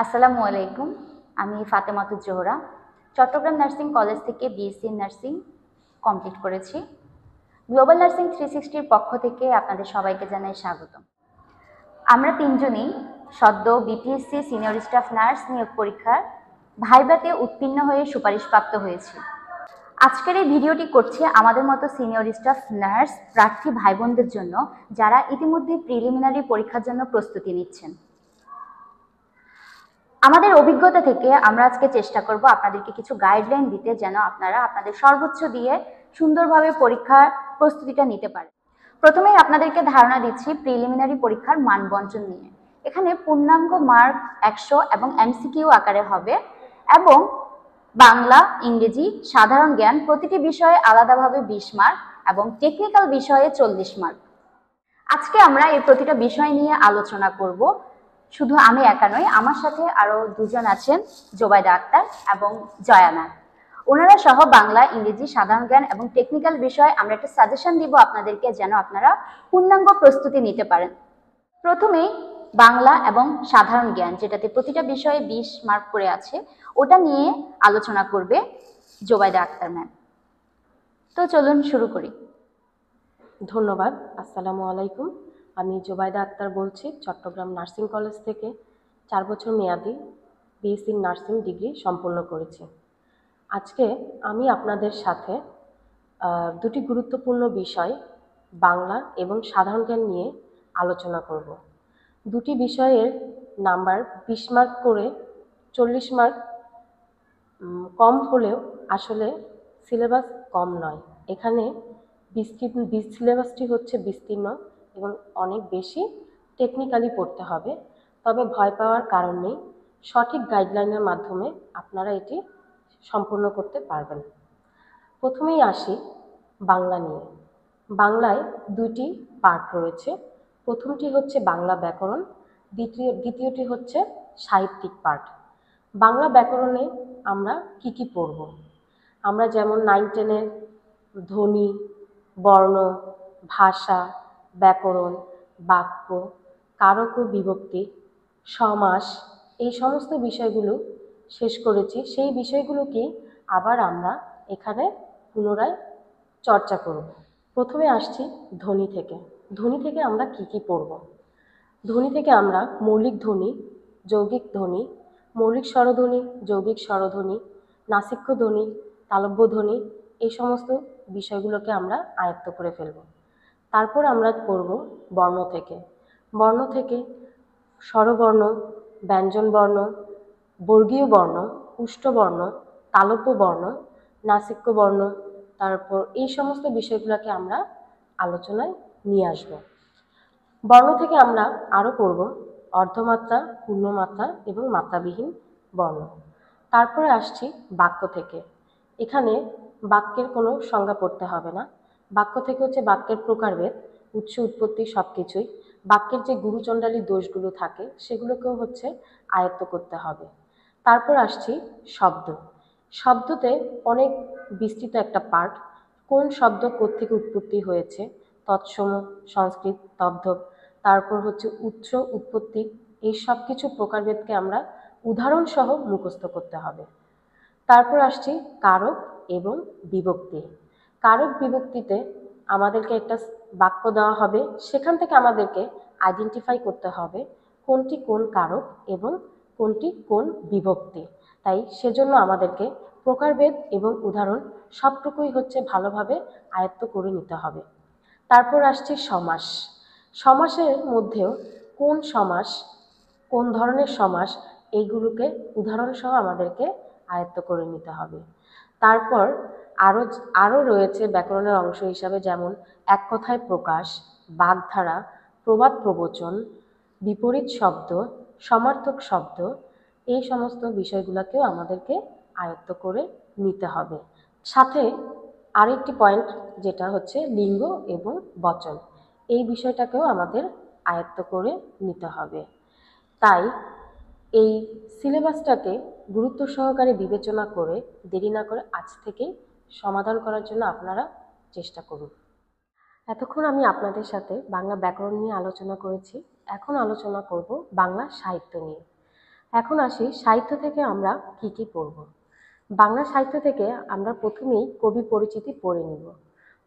আসসালামু আলাইকুম। আমি ফাতেমাতুজ জোহরা চট্টগ্রাম নার্সিং কলেজ থেকে বিএসসি নার্সিং কমপ্লিট করেছি। গ্লোবাল নার্সিং 360 পক্ষ থেকে আপনাদের সবাইকে জানাই স্বাগতম। আমরা তিনজনই সদ্য বিপিএসসি সিনিয়র স্টাফ নার্স নিয়োগ পরীক্ষার ভাইভাতে উত্তীর্ণ হয়ে সুপারিশপ্রাপ্ত হয়েছি। আজকের এই ভিডিওটি করছি আমাদের মতো সিনিয়র স্টাফ নার্স প্রার্থী ভাই বোনদের জন্য, যারা ইতিমধ্যে প্রিলিমিনারি পরীক্ষার জন্য প্রস্তুতি নিচ্ছেন। আমাদের অভিজ্ঞতা থেকে আমরা আজকে চেষ্টা করব আপনাদেরকে কিছু গাইডলাইন দিতে, যেন আপনারা আপনাদের সর্বোচ্চ দিয়ে সুন্দরভাবে পরীক্ষার প্রস্তুতিটা নিতে পারেন। প্রথমেই আপনাদেরকে ধারণা দিচ্ছি প্রিলিমিনারি পরীক্ষার মান বণ্টন নিয়ে। এখানে পূর্ণাঙ্গ মার্ক 100 এবং এমসিকিউ আকারে হবে, এবং বাংলা, ইংরেজি, সাধারণ জ্ঞান প্রতিটি বিষয়ে আলাদাভাবে 20 মার্ক এবং টেকনিক্যাল বিষয়ে 40 মার্ক। আজকে আমরা এই প্রতিটা বিষয় নিয়ে আলোচনা করব। শুধু আমি একা নই, আমার সাথে আরো দুজন আছেন, জোবাইদা আক্তার এবং জয়ানা। ওনারা সহ বাংলা, ইংরেজি, সাধারণ জ্ঞান এবং টেকনিক্যাল বিষয়ে আমরা একটা সাজেশন দিব আপনাদেরকে, যেন আপনারা পূর্ণাঙ্গ প্রস্তুতি নিতে পারেন। প্রথমেই বাংলা এবং সাধারণ জ্ঞান, যেটাতে প্রতিটা বিষয়ে 20 মার্ক করে আছে, ওটা নিয়ে আলোচনা করবে জোবাইদা আক্তার ম্যাম। তো চলুন শুরু করি। ধন্যবাদ। আসসালামু আলাইকুম। আমি জোবাইদা আক্তার বলছি, চট্টগ্রাম নার্সিং কলেজ থেকে 4 বছর মেয়াদি বিএসসি নার্সিং ডিগ্রি সম্পন্ন করেছি। আজকে আমি আপনাদের সাথে দুটি গুরুত্বপূর্ণ বিষয়, বাংলা এবং সাধারণ জ্ঞান নিয়ে আলোচনা করব। দুটি বিষয়ের নাম্বার 20 মার্ক করে 40 মার্ক কম হলেও আসলে সিলেবাস কম নয়। এখানে সিলেবাসটি হচ্ছে বিস্তীর্ণ এবং অনেক বেশি টেকনিক্যালি পড়তে হবে। তবে ভয় পাওয়ার কারণ নেই, সঠিক গাইডলাইনের মাধ্যমে আপনারা এটি সম্পূর্ণ করতে পারবেন। প্রথমেই আসি বাংলা নিয়ে। বাংলায় দুইটি পার্ট রয়েছে। প্রথমটি হচ্ছে বাংলা ব্যাকরণ, দ্বিতীয়টি হচ্ছে সাহিত্যিক পার্ট। বাংলা ব্যাকরণে আমরা কি পড়ব? আমরা যেমন 9-10-এর ধ্বনি, বর্ণ, ভাষা, ব্যাকরণ, বাক্য, কারক ও বিভক্তি, সমাস, এই সমস্ত বিষয়গুলো শেষ করেছি। সেই বিষয়গুলোকেই আবার আমরা এখানে পুনরায় চর্চা করব। প্রথমে আসছি ধ্বনি থেকে। ধ্বনি থেকে আমরা কি পড়ব? ধ্বনি থেকে আমরা মৌলিক ধ্বনি, যৌগিক ধ্বনি, মৌলিক স্বরধ্বনি, যৌগিক স্বরধ্বনি, নাসিক্য ধ্বনি, তালব্য ধ্বনি, এই সমস্ত বিষয়গুলোকে আমরা আয়ত্ত করে ফেলব। তারপর আমরা পড়ব বর্ণ থেকে। বর্ণ থেকে স্বরবর্ণ, ব্যঞ্জনবর্ণ, বর্গীয় বর্ণ, উষ্ট্রবর্ণ, তালব্য বর্ণ, নাসিক্য বর্ণ, তারপর এই সমস্ত বিষয়গুলোকে আমরা আলোচনায় নিয়ে আসব। বর্ণ থেকে আমরা আরও পড়ব অর্ধমাত্রা, পূর্ণমাত্রা এবং মাত্রাবিহীন বর্ণ। তারপরে আসছি বাক্য থেকে। এখানে বাক্যের কোনো সংজ্ঞা পড়তে হবে না। বাক্য থেকে হচ্ছে বাক্যের প্রকারভেদ, উৎস, উৎপত্তি, সব কিছুই। বাক্যের যে গুরুচণ্ডালী দোষগুলো থাকে সেগুলোকেও হচ্ছে আয়ত্ত করতে হবে। তারপর আসছি শব্দ। শব্দতে অনেক বিস্তৃত একটা পার্ট। কোন শব্দ কোত্থেকে উৎপত্তি হয়েছে, তৎসম, সংস্কৃত, তদ্ভব, তারপর হচ্ছে উৎস, উৎপত্তি, এই সব কিছু প্রকারভেদকে আমরা উদাহরণ সহ মুখস্থ করতে হবে। তারপর আসছি কারক এবং বিভক্তি। কারক বিভক্তিতে আমাদেরকে একটা বাক্য দেওয়া হবে, সেখান থেকে আমাদেরকে আইডেন্টিফাই করতে হবে কোনটি কোন কারক এবং কোনটি কোন বিভক্তি। তাই সেজন্য আমাদেরকে প্রকারভেদ এবং উদাহরণ সবটুকুই হচ্ছে ভালোভাবে আয়ত্ত করে নিতে হবে। তারপর আসছে সমাস। সমাসের মধ্যেও কোন সমাস, কোন ধরনের সমাস, এইগুলোকে উদাহরণ সহ আমাদেরকে আয়ত্ত করে নিতে হবে। তারপর আরও রয়েছে ব্যাকরণের অংশ হিসাবে, যেমন এক কথায় প্রকাশ, বাগধারা, প্রবাদ প্রবচন, বিপরীত শব্দ, সমার্থক শব্দ, এই সমস্ত বিষয়গুলোকেও আমাদেরকে আয়ত্ত করে নিতে হবে। সাথে আরেকটি পয়েন্ট, যেটা হচ্ছে লিঙ্গ এবং বচন, এই বিষয়টাকেও আমাদের আয়ত্ত করে নিতে হবে। তাই এই সিলেবাসটাকে গুরুত্ব সহকারে বিবেচনা করে দেরি না করে আজ থেকেই সমাধান করার জন্য আপনারা চেষ্টা করুন। এতক্ষণ আমি আপনাদের সাথে বাংলা ব্যাকরণ নিয়ে আলোচনা করেছি। এখন আলোচনা করব বাংলা সাহিত্য নিয়ে। এখন আসি সাহিত্য থেকে আমরা কি কি পড়ব। বাংলা সাহিত্য থেকে আমরা প্রথমেই কবি পরিচিতি পড়ে নিব।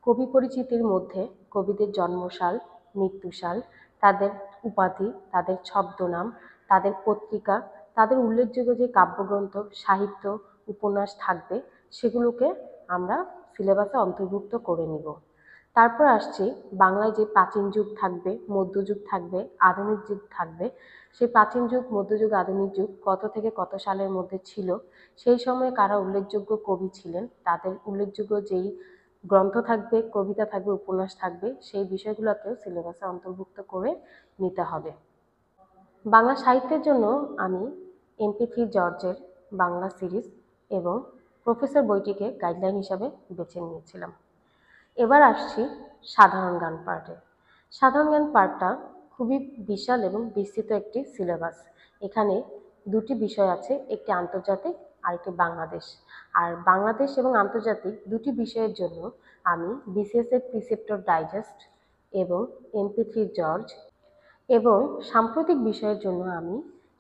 কবি পরিচিতির মধ্যে কবিদের জন্মসাল, মৃত্যুসাল, তাদের উপাধি, তাদের ছদ্মনাম, তাদের পত্রিকা, তাদের উল্লেখযোগ্য যে কাব্যগ্রন্থ, সাহিত্য, উপন্যাস থাকবে সেগুলোকে আমরা সিলেবাসে অন্তর্ভুক্ত করে নিব। তারপর আসছি বাংলায় যে প্রাচীন যুগ থাকবে, মধ্যযুগ থাকবে, আধুনিক যুগ থাকবে। সেই প্রাচীন যুগ, মধ্যযুগ, আধুনিক যুগ কত থেকে কত সালের মধ্যে ছিল, সেই সময়ে কারা উল্লেখযোগ্য কবি ছিলেন, তাদের উল্লেখযোগ্য যেই গ্রন্থ থাকবে, কবিতা থাকবে, উপন্যাস থাকবে, সেই বিষয়গুলোকেও সিলেবাসে অন্তর্ভুক্ত করে নিতে হবে। বাংলা সাহিত্যের জন্য আমি MP3 জর্জের বাংলা সিরিজ এবং প্রফেসর বইটিকে গাইডলাইন হিসাবে বেছে নিয়েছিলাম। এবার আসছি সাধারণ জ্ঞান পার্টে। সাধারণ জ্ঞান পার্টটা খুবই বিশাল এবং বিস্তৃত একটি সিলেবাস। এখানে দুটি বিষয় আছে, একটি আন্তর্জাতিক আর একটি বাংলাদেশ। আর বাংলাদেশ এবং আন্তর্জাতিক দুটি বিষয়ের জন্য আমি BCS এর প্রিসেপ্টর ডাইজেস্ট এবং MP3 জর্জ এবং সাম্প্রতিক বিষয়ের জন্য আমি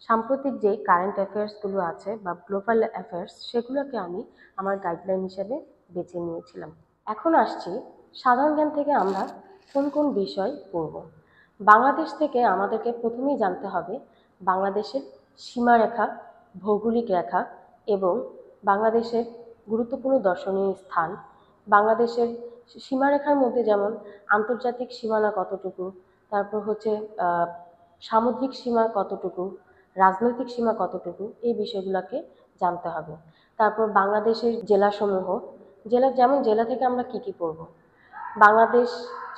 সাম্প্রতিক যে কারেন্ট অ্যাফেয়ার্সগুলো আছে বা গ্লোবাল অ্যাফেয়ার্স, সেগুলোকে আমি আমার গাইডলাইন হিসেবে বেছে নিয়েছিলাম। এখন আসছি সাধারণ জ্ঞান থেকে আমরা কোন কোন বিষয় পড়ব। বাংলাদেশ থেকে আমাদেরকে প্রথমেই জানতে হবে বাংলাদেশের সীমারেখা, ভৌগোলিক রেখা এবং বাংলাদেশের গুরুত্বপূর্ণ দর্শনীয় স্থান। বাংলাদেশের সীমারেখার মধ্যে যেমন আন্তর্জাতিক সীমানা কতটুকু, তারপর হচ্ছে সামুদ্রিক সীমা কতটুকু, রাজনৈতিক সীমা কতটুকু, এই বিষয়গুলোকে জানতে হবে। তারপর বাংলাদেশের জেলাসমূহ, যেমন জেলা থেকে আমরা কি কি পড়ব। বাংলাদেশ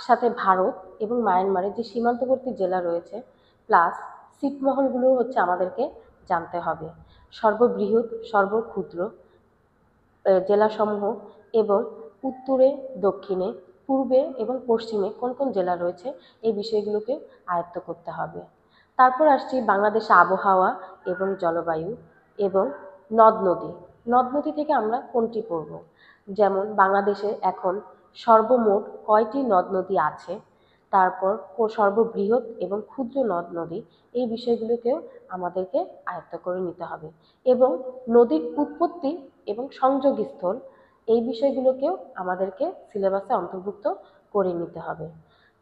সাথে ভারত এবং মায়ানমারের যে সীমান্তবর্তী জেলা রয়েছে, প্লাস ছিটমহলগুলো হচ্ছে আমাদেরকে জানতে হবে। সর্ববৃহৎ, সর্বক্ষুদ্র জেলাসমূহ এবং উত্তরে, দক্ষিণে, পূর্বে এবং পশ্চিমে কোন কোন জেলা রয়েছে, এই বিষয়গুলোকে আয়ত্ত করতে হবে। তারপর আসছি বাংলাদেশে আবহাওয়া এবং জলবায়ু এবং নদ নদী। নদ নদী থেকে আমরা কোনটি পড়ব, যেমন বাংলাদেশে এখন সর্বমোট কয়টি নদ নদী আছে, তারপর সর্ববৃহৎ এবং ক্ষুদ্র নদ নদী, এই বিষয়গুলোকেও আমাদেরকে আয়ত্ত করে নিতে হবে। এবং নদীর উৎপত্তি এবং সংযোগস্থল, এই বিষয়গুলোকেও আমাদেরকে সিলেবাসে অন্তর্ভুক্ত করে নিতে হবে।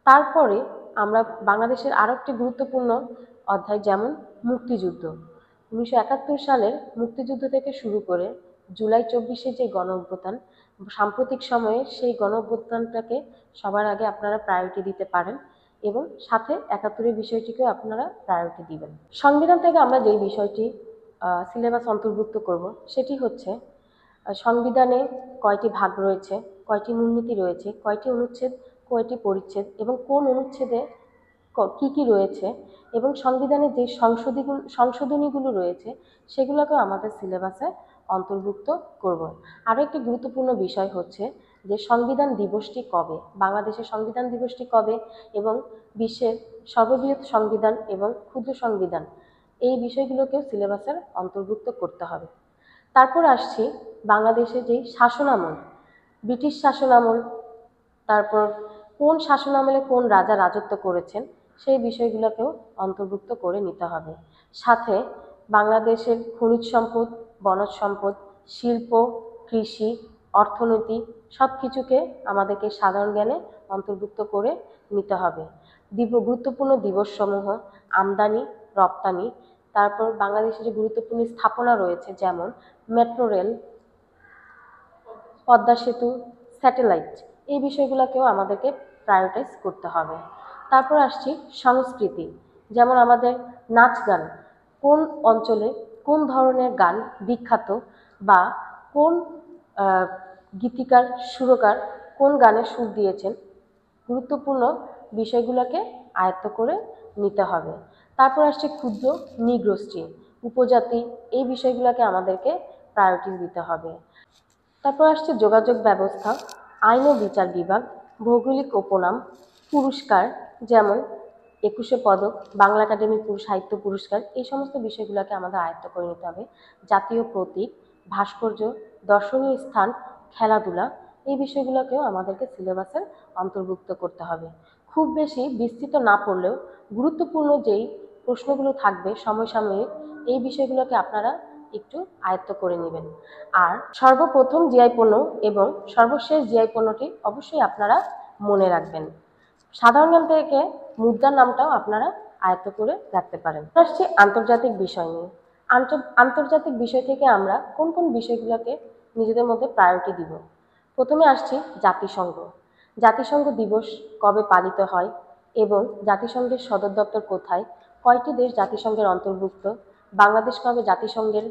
তারপরে আমরা বাংলাদেশের আরও একটি গুরুত্বপূর্ণ অধ্যায়, যেমন মুক্তিযুদ্ধ। 1971 সালের মুক্তিযুদ্ধ থেকে শুরু করে জুলাই 24-এ যে গণ অভ্যুত্থান, সাম্প্রতিক সময়ে সেই গণ অভ্যুত্থানটাকে সবার আগে আপনারা প্রায়োরিটি দিতে পারেন এবং সাথে 71-এর বিষয়টিকেও আপনারা প্রায়োরিটি দিবেন। সংবিধান থেকে আমরা যেই বিষয়টি সিলেবাস অন্তর্ভুক্ত করব সেটি হচ্ছে সংবিধানে কয়টি ভাগ রয়েছে, কয়টি মূলনীতি রয়েছে, কয়টি অনুচ্ছেদ, কয়টি পরিচ্ছেদ এবং কোন অনুচ্ছেদে কি কি রয়েছে, এবং সংবিধানের যে সংশোধনীগুলো রয়েছে সেগুলোকেও আমাদের সিলেবাসে অন্তর্ভুক্ত করব। আরও একটি গুরুত্বপূর্ণ বিষয় হচ্ছে যে সংবিধান দিবসটি কবে, বাংলাদেশের সংবিধান দিবসটি কবে এবং বিশ্বের সর্ববৃহৎ সংবিধান এবং ক্ষুদ্র সংবিধান, এই বিষয়গুলোকেও সিলেবাসের অন্তর্ভুক্ত করতে হবে। তারপর আসছি বাংলাদেশে যেই শাসনামল, ব্রিটিশ শাসনামল, তারপর কোন শাসনামলে কোন রাজা রাজত্ব করেছেন, সেই বিষয়গুলোকেও অন্তর্ভুক্ত করে নিতে হবে। সাথে বাংলাদেশের খনিজ সম্পদ, বনজ সম্পদ, শিল্প, কৃষি, অর্থনীতি সব কিছুকে আমাদেরকে সাধারণ জ্ঞানে অন্তর্ভুক্ত করে নিতে হবে। গুরুত্বপূর্ণ দিবসসমূহ, আমদানি, রপ্তানি, তারপর বাংলাদেশের যে গুরুত্বপূর্ণ স্থাপনা রয়েছে যেমন মেট্রো রেল, পদ্মা সেতু, স্যাটেলাইট, এই বিষয়গুলোকেও আমাদেরকে প্রায়োরিটাইজ করতে হবে। তারপর আসছি সংস্কৃতি, যেমন আমাদের নাচ গান, কোন অঞ্চলে কোন ধরনের গান বিখ্যাত বা কোন গীতিকার, সুরকার কোন গানের সুর দিয়েছেন, গুরুত্বপূর্ণ বিষয়গুলোকে আয়ত্ত করে নিতে হবে। তারপর আসছে ক্ষুদ্র নৃগোষ্ঠী, উপজাতি, এই বিষয়গুলোকে আমাদেরকে প্রায়োরিটি দিতে হবে। তারপর আসছে যোগাযোগ ব্যবস্থা, আইন ও বিচার বিভাগ, ভৌগোলিক উপনাম, পুরস্কার যেমন 21শে পদক, বাংলা একাডেমি সাহিত্য পুরস্কার, এই সমস্ত বিষয়গুলোকে আমাদের আয়ত্ত করে নিতে হবে। জাতীয় প্রতীক, ভাস্কর্য, দর্শনীয় স্থান, খেলাধুলা, এই বিষয়গুলোকেও আমাদেরকে সিলেবাসের অন্তর্ভুক্ত করতে হবে। খুব বেশি বিস্তৃত না পড়লেও গুরুত্বপূর্ণ যেই প্রশ্নগুলো থাকবে সমসাময়িক, এই বিষয়গুলোকে আপনারা একটু আয়ত্ত করে নেবেন। আর সর্বপ্রথম জিআই পণ্য এবং সর্বশেষ জিআই পণ্যটি অবশ্যই আপনারা মনে রাখবেন। সাধারণ জ্ঞান থেকে মুদ্রার নামটাও আপনারা আয়ত্ত করে রাখতে পারেন। আসছি আন্তর্জাতিক বিষয় নিয়ে। আন্তর্জাতিক বিষয় থেকে আমরা কোন কোন বিষয়গুলোকে নিজেদের মধ্যে প্রায়োরিটি দিব। প্রথমে আসছি জাতিসংঘ। জাতিসংঘ দিবস কবে পালিত হয় এবং জাতিসংঘের সদর দপ্তর কোথায়, কয়টি দেশ জাতিসংঘের অন্তর্ভুক্ত, বাংলাদেশ কবে জাতিসংঘের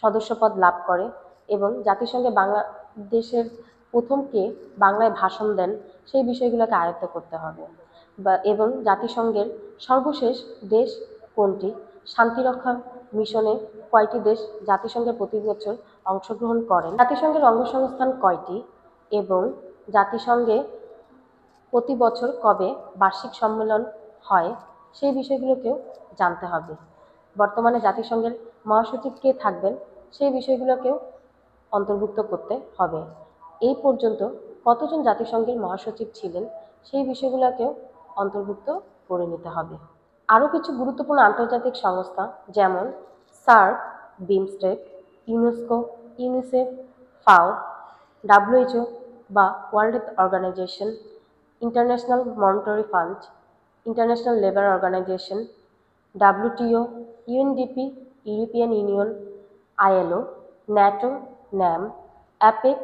সদস্যপদ লাভ করে এবং জাতিসংঘে বাংলাদেশের প্রথম কে বাংলায় ভাষণ দেন, সেই বিষয়গুলোকে আয়ত্ত করতে হবে। এবং জাতিসংঘের সর্বশেষ দেশ কোনটি, শান্তিরক্ষা মিশনে কয়টি দেশ জাতিসংঘের প্রতি বছর অংশগ্রহণ করেন, জাতিসংঘের অঙ্গসংস্থান কয়টি এবং জাতিসংঘে প্রতি বছর কবে বার্ষিক সম্মেলন হয়, সেই বিষয়গুলোকেও জানতে হবে। বর্তমানে জাতিসংঘের মহাসচিব কে থাকবেন, সেই বিষয়গুলোকেও অন্তর্ভুক্ত করতে হবে। এই পর্যন্ত কতজন জাতিসংঘের মহাসচিব ছিলেন, সেই বিষয়গুলোকেও অন্তর্ভুক্ত করে নিতে হবে। আরও কিছু গুরুত্বপূর্ণ আন্তর্জাতিক সংস্থা যেমন SAARC, BIMSTEC, UNESCO, UNICEF, FAO, WHO বা world health organization, international monetary fund, international labour organization, WTO, UNDP, European Union, ILO, NATO, NAM, APEC,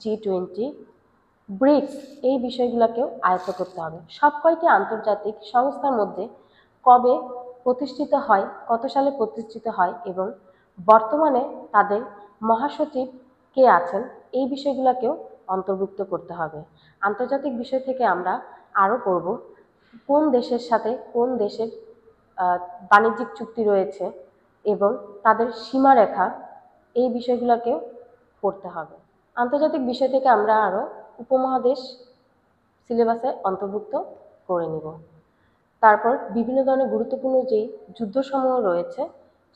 G20, BRICS, এই বিষয়গুলোকেও আয়ত্ত করতে হবে। সব কয়টি আন্তর্জাতিক সংস্থার মধ্যে কবে প্রতিষ্ঠিত হয়, কত সালে প্রতিষ্ঠিত হয় এবং বর্তমানে তাদের মহাসচিব কে আছেন, এই বিষয়গুলোকেও অন্তর্ভুক্ত করতে হবে। আন্তর্জাতিক বিষয় থেকে আমরা আরও পড়ব কোন দেশের সাথে কোন দেশের বাণিজ্যিক চুক্তি রয়েছে এবং তাদের সীমারেখা, এই বিষয়গুলোকেও পড়তে হবে। আন্তর্জাতিক বিষয় থেকে আমরা আরও উপমহাদেশ সিলেবাসে অন্তর্ভুক্ত করে নিব। তারপর বিভিন্ন ধরনের গুরুত্বপূর্ণ যেই যুদ্ধসমূহ রয়েছে,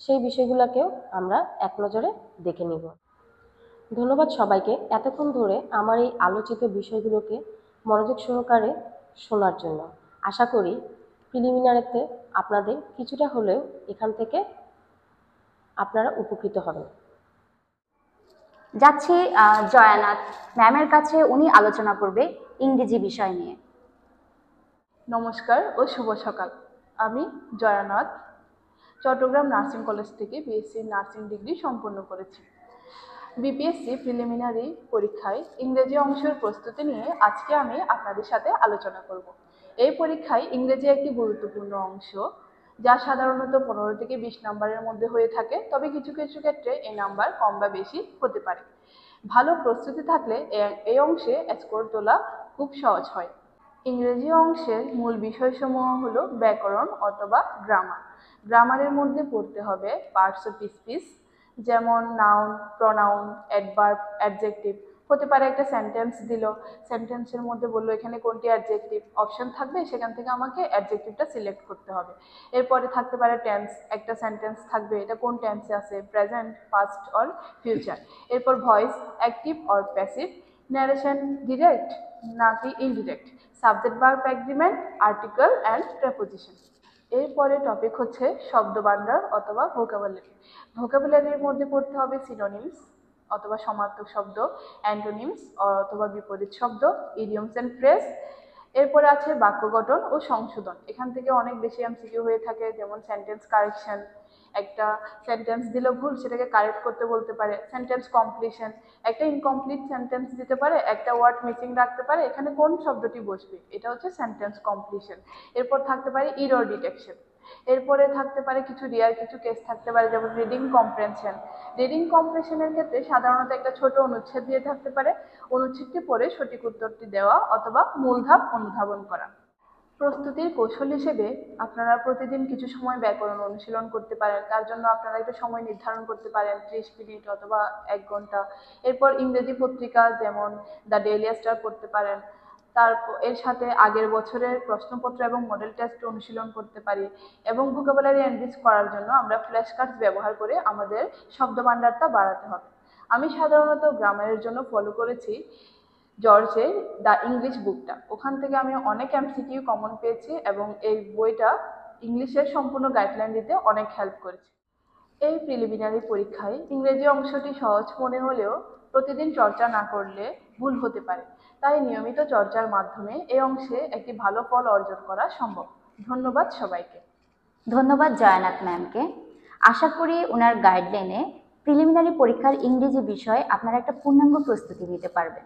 সেই বিষয়গুলোকেও আমরা এক নজরে দেখে নিব। ধন্যবাদ সবাইকে এতক্ষণ ধরে আমার এই আলোচিত বিষয়গুলোকে মনোযোগ সহকারে শোনার জন্য। আশা করি প্রিলিমিনারিতে আপনাদের কিছুটা হলেও এখান থেকে আপনারা উপকৃত হবেন। যাচ্ছি জয়ানাথ ম্যামের কাছে, উনি আলোচনা করবে ইংরেজি বিষয় নিয়ে। নমস্কার ও শুভ সকাল। আমি জয়ানাথ চট্টগ্রাম নার্সিং কলেজ থেকে বিএসসি নার্সিং ডিগ্রি সম্পন্ন করেছি। বিপিএসসি প্রিলিমিনারি পরীক্ষায় ইংরেজি অংশের প্রস্তুতি নিয়ে আজকে আমি আপনাদের সাথে আলোচনা করব। এই পরীক্ষায় ইংরেজি একটি গুরুত্বপূর্ণ অংশ, যা সাধারণত 15 থেকে 20 নম্বরের মধ্যে হয়ে থাকে, তবে কিছু কিছু ক্ষেত্রে এই নাম্বার কম বা বেশি হতে পারে। ভালো প্রস্তুতি থাকলে এই অংশে স্কোর তোলা খুব সহজ হয়। ইংরেজি অংশের মূল বিষয়সমূহ হলো ব্যাকরণ অথবা গ্রামার। গ্রামারের মধ্যে পড়তে হবে পার্টস অফ স্পিচ, যেমন নাউন, প্রোনাউন, অ্যাডভার্ব, অ্যাডজেক্টিভ। হতে পারে একটা সেন্টেন্স দিল, সেন্টেন্সের মধ্যে বললো এখানে কোনটি অ্যাডজেক্টিভ, অপশন থাকবে, সেখান থেকে আমাকে অ্যাডজেক্টিভটা সিলেক্ট করতে হবে। এরপরে থাকতে পারে টেন্স, একটা সেন্টেন্স থাকবে, এটা কোন টেন্সে আছে, প্রেজেন্ট, পাস্ট অর ফিউচার। এরপর voice, active or passive, narration direct নাকি indirect, subject verb agreement, article and preposition. এরপরে টপিক হচ্ছে শব্দভাণ্ডার অথবা ভোকাবুলারি। ভোকাবুলারির মধ্যে পড়তে হবে সিনোনিমস অথবা সমার্থক শব্দ, অ্যান্টোনিমস অথবা বিপরীত শব্দ, ইডিয়মস অ্যান্ড ফ্রেজ। এরপরে আছে বাক্য গঠন ও সংশোধন। এখান থেকে অনেক বেশি এমসিকিউ হয়ে থাকে, যেমন সেন্টেন্স কারেকশন, একটা সেন্টেন্স দিল ভুল, সেটাকে কারেক্ট করতে বলতে পারে। সেন্টেন্স কমপ্লিশন, একটা ইনকমপ্লিট সেন্টেন্স দিতে পারে, একটা ওয়ার্ড মিসিং রাখতে পারে, এখানে কোন শব্দটি বসবে, এটা হচ্ছে সেন্টেন্স কমপ্লিশন। এরপর থাকতে পারে ইরর ডিটেকশন। এরপরে থাকতে পারে কিছু রিয়ার কিছু কেস থাকতে পারে, যেমন রিডিং কম্প্রেনশন। রিডিং কম্প্রেশনের ক্ষেত্রে সাধারণত একটা ছোট অনুচ্ছেদ দিয়ে থাকতে পারে, অনুচ্ছেদটি পড়ে সঠিক উত্তরটি দেওয়া অথবা মূলধাপ অনুধাবন করা। প্রস্তুতির কৌশল হিসেবে আপনারা প্রতিদিন কিছু সময় ব্যাকরণ অনুশীলন করতে পারেন। তার জন্য আপনারা একটা সময় নির্ধারণ করতে পারেন, 30 মিনিট অথবা 1 ঘন্টা। এরপর ইংরেজি পত্রিকা যেমন দ্য ডেইলি স্টার পড়তে পারেন। তারপর এর সাথে আগের বছরের প্রশ্নপত্র এবং মডেল টেস্ট অনুশীলন করতে পারি। এবং ভোকাবুলারি এনরিচ করার জন্য আমরা ফ্ল্যাশ কার্ডস ব্যবহার করে আমাদের শব্দভাণ্ডারটা বাড়াতে হবে। আমি সাধারণত গ্রামারের জন্য ফলো করেছি জর্জের দ্য ইংলিশ বুকটা। ওখান থেকে আমি অনেক এমসিকিউ কমন পেয়েছি এবং এই বইটা ইংলিশের সম্পূর্ণ গাইডলাইন দিতে অনেক হেল্প করেছে। এই প্রিলিমিনারি পরীক্ষায় ইংরেজি অংশটি সহজ মনে হলেও প্রতিদিন চর্চা না করলে ভুল হতে পারে, তাই নিয়মিত চর্চার মাধ্যমে এই অংশে একটি ভালো ফল অর্জন করা সম্ভব। ধন্যবাদ সবাইকে। ধন্যবাদ জয়নাথ ম্যামকে। আশা করি ওনার গাইডলাইনে প্রিলিমিনারি পরীক্ষার ইংরেজি বিষয়ে আপনারা একটা পূর্ণাঙ্গ প্রস্তুতি নিতে পারবেন।